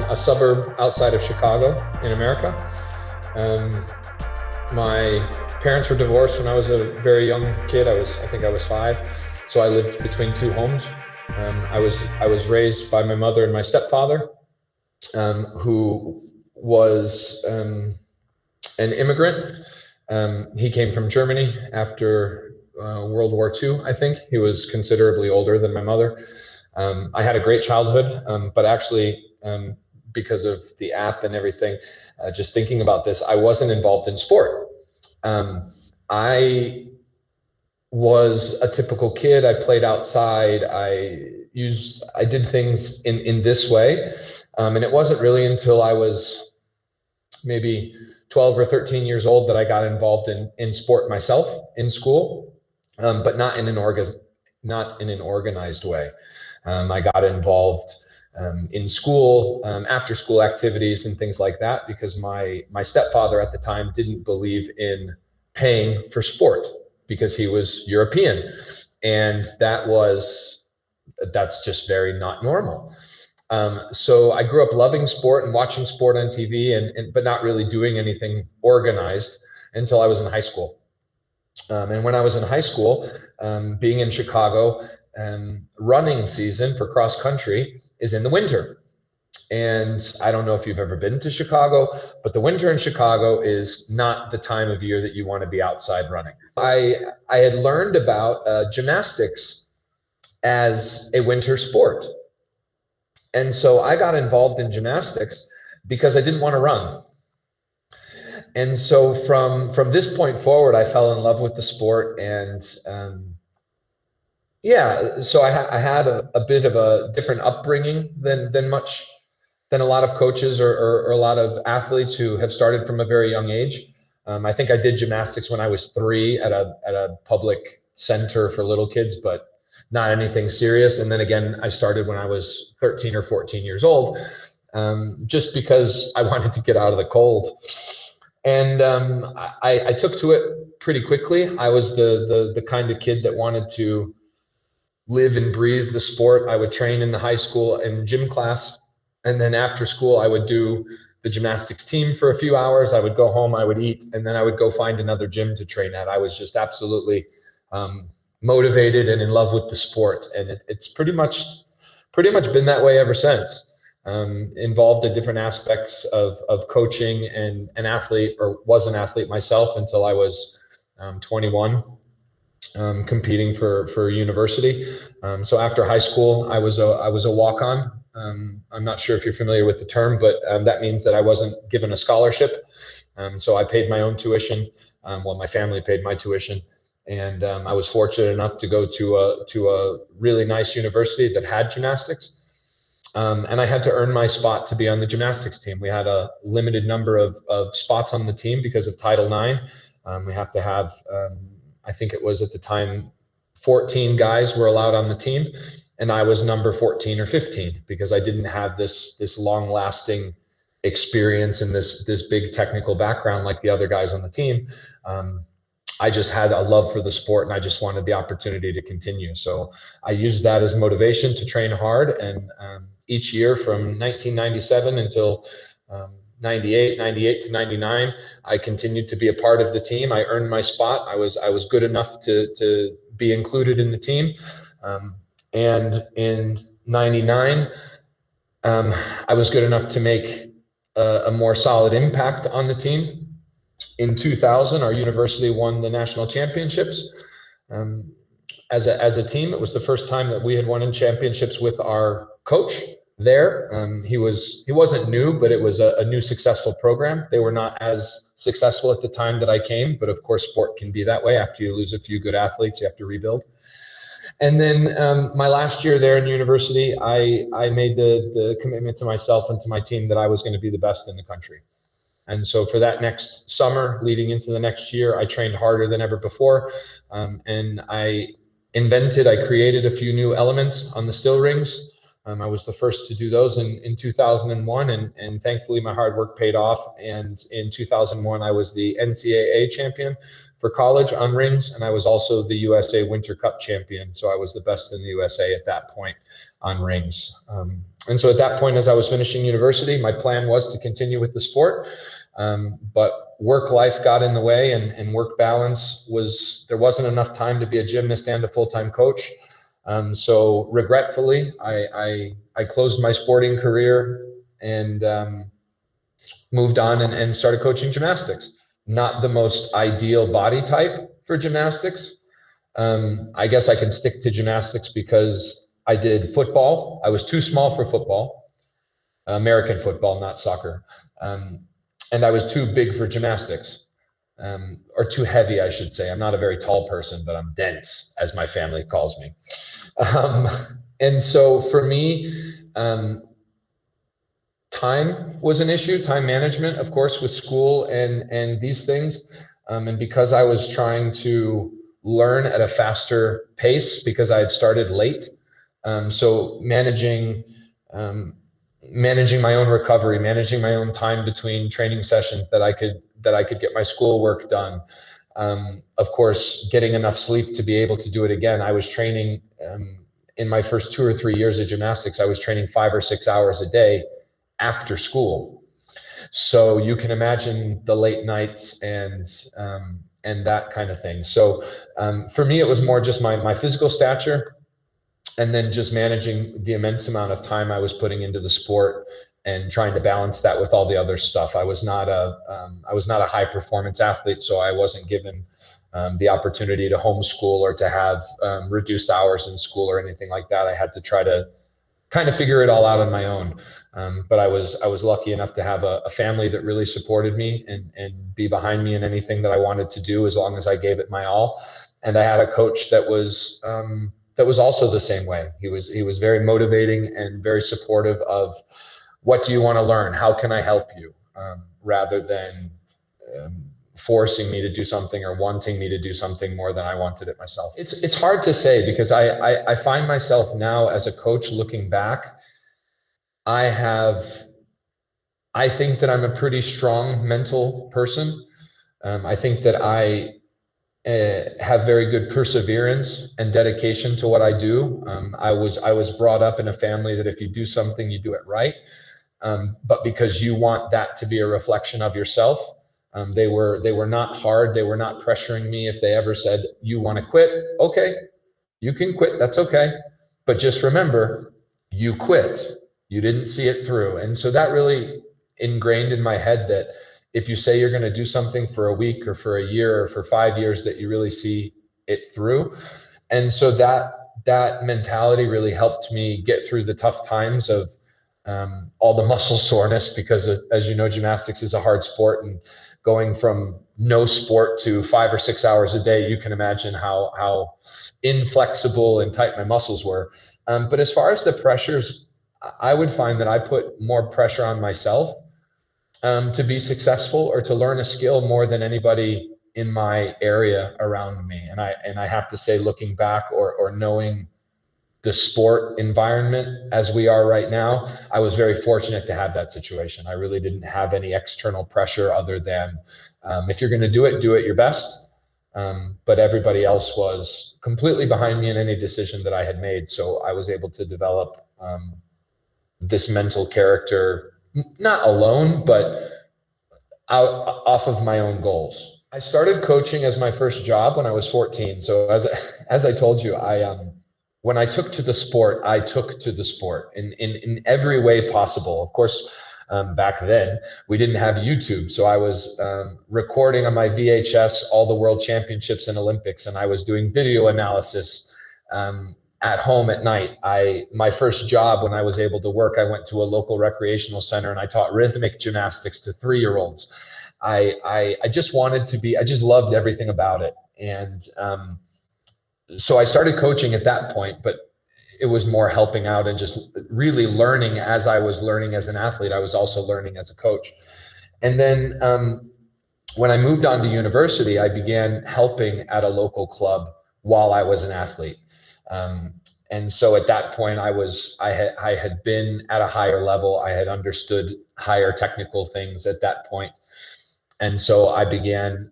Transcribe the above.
a suburb outside of Chicago in America. My parents were divorced when I was a very young kid. I think I was 5. So I lived between 2 homes. I was raised by my mother and my stepfather, who was an immigrant. He came from Germany after World War II, I think. He was considerably older than my mother. I had a great childhood, but actually, because of the app and everything, just thinking about this, I wasn't involved in sport. I was a typical kid. I played outside. I did things in this way. And it wasn't really until I was maybe 12 or 13 years old that I got involved in sport myself in school, but not in an organized way. I got involved in school, after school activities and things like that, because my stepfather at the time didn't believe in paying for sport because he was European, and that's just very not normal. So I grew up loving sport and watching sport on TV, but not really doing anything organized until I was in high school. And when I was in high school, being in Chicago, running season for cross country is in the winter. And I don't know if you've ever been to Chicago, but the winter in Chicago is not the time of year that you want to be outside running. I had learned about gymnastics as a winter sport. And so I got involved in gymnastics because I didn't want to run. And so from this point forward, I fell in love with the sport. And so I had a bit of a different upbringing than a lot of coaches or a lot of athletes who have started from a very young age. I think I did gymnastics when I was 3 at a public center for little kids, but not anything serious. And then again, I started when I was 13 or 14 years old, just because I wanted to get out of the cold. And I took to it pretty quickly. I was the kind of kid that wanted to live and breathe the sport. I would train in the high school and gym class. And then after school, I would do the gymnastics team for a few hours. I would go home, I would eat, and then I would go find another gym to train at. I was just absolutely motivated and in love with the sport, and it's pretty much been that way ever since. Involved in different aspects of coaching, and an athlete, or was an athlete myself until I was 21, competing for university. So after high school, I was a walk-on. I'm not sure if you're familiar with the term, but that means that I wasn't given a scholarship. So I paid my own tuition. My family paid my tuition. And I was fortunate enough to go to a really nice university that had gymnastics. And I had to earn my spot to be on the gymnastics team. We had a limited number of spots on the team because of Title IX. We have to have, I think it was at the time, 14 guys were allowed on the team. And I was number 14 or 15 because I didn't have this long-lasting experience and this big technical background like the other guys on the team. I just had a love for the sport, and I just wanted the opportunity to continue. So I used that as motivation to train hard. And each year from 1997 until 98 to 99, I continued to be a part of the team. I earned my spot. I was good enough to be included in the team. And in 99, I was good enough to make a more solid impact on the team. In 2000, our university won the national championships. As a team, it was the first time that we had won in championships with our coach there. He wasn't new, but it was a new successful program. They were not as successful at the time that I came, but of course, sport can be that way. After you lose a few good athletes, you have to rebuild. And then my last year there in university, I made the commitment to myself and to my team that I was going to be the best in the country. And so for that next summer, leading into the next year, I trained harder than ever before. And I created a few new elements on the still rings. I was the first to do those in 2001, and thankfully my hard work paid off. And in 2001, I was the NCAA champion for college on rings, and I was also the USA Winter Cup champion. So I was the best in the USA at that point on rings. And so at that point, as I was finishing university, my plan was to continue with the sport. But work life got in the way, and work balance there wasn't enough time to be a gymnast and a full-time coach. So regretfully, I closed my sporting career and moved on and started coaching gymnastics. Not the most ideal body type for gymnastics. I guess I can stick to gymnastics because I did football. I was too small for football, American football, not soccer. And I was too big for gymnastics, or too heavy, I should say. I'm not a very tall person, but I'm dense, as my family calls me. And so for me, time was an issue, time management, of course, with school and these things. And because I was trying to learn at a faster pace because I had started late. So managing my own recovery, managing my own time between training sessions that I could get my schoolwork done. Of course, getting enough sleep to be able to do it again. I was training in my first 2 or 3 years of gymnastics. I was training 5 or 6 hours a day after school. So you can imagine the late nights and that kind of thing. So for me, it was more just my physical stature, and then just managing the immense amount of time I was putting into the sport and trying to balance that with all the other stuff. I was not a high performance athlete, so I wasn't given the opportunity to homeschool or to have reduced hours in school or anything like that. I had to try to kind of figure it all out on my own. But I was lucky enough to have a family that really supported me and be behind me in anything that I wanted to do, as long as I gave it my all. And I had a coach that was also the same way. He was very motivating and very supportive of, what do you want to learn? How can I help you? Rather than forcing me to do something or wanting me to do something more than I wanted it myself. It's hard to say, because I find myself now as a coach looking back, I think that I'm a pretty strong mental person. I think that I have very good perseverance and dedication to what I do. I was brought up in a family that if you do something, you do it right. But because you want that to be a reflection of yourself, they were not hard. They were not pressuring me. If they ever said, you want to quit, okay, you can quit. That's okay. But just remember, you quit. You didn't see it through. And so that really ingrained in my head that if you say you're going to do something for a week or for a year or for 5 years, that you really see it through. And so that mentality really helped me get through the tough times of all the muscle soreness, because as you know, gymnastics is a hard sport, and going from no sport to 5 or 6 hours a day, you can imagine how inflexible and tight my muscles were. But as far as the pressures, I would find that I put more pressure on myself to be successful or to learn a skill more than anybody in my area around me. And I have to say, looking back or knowing the sport environment as we are right now, I was very fortunate to have that situation. I really didn't have any external pressure other than if you're going to do it your best. But everybody else was completely behind me in any decision that I had made. So I was able to develop this mental character, not alone, but off of my own goals. I started coaching as my first job when I was 14. So as I told you, when I took to the sport, I took to the sport in every way possible. Of course, back then we didn't have YouTube, so I was recording on my VHS all the world championships and Olympics, and I was doing video analysis at home at night. My first job, when I was able to work, I went to a local recreational center and I taught rhythmic gymnastics to 3-year-olds. I just loved everything about it. And so I started coaching at that point, but it was more helping out and just really learning. As I was learning as an athlete, I was also learning as a coach. And then when I moved on to university, I began helping at a local club while I was an athlete. And so at that point, I had been at a higher level. I had understood higher technical things at that point. And so I began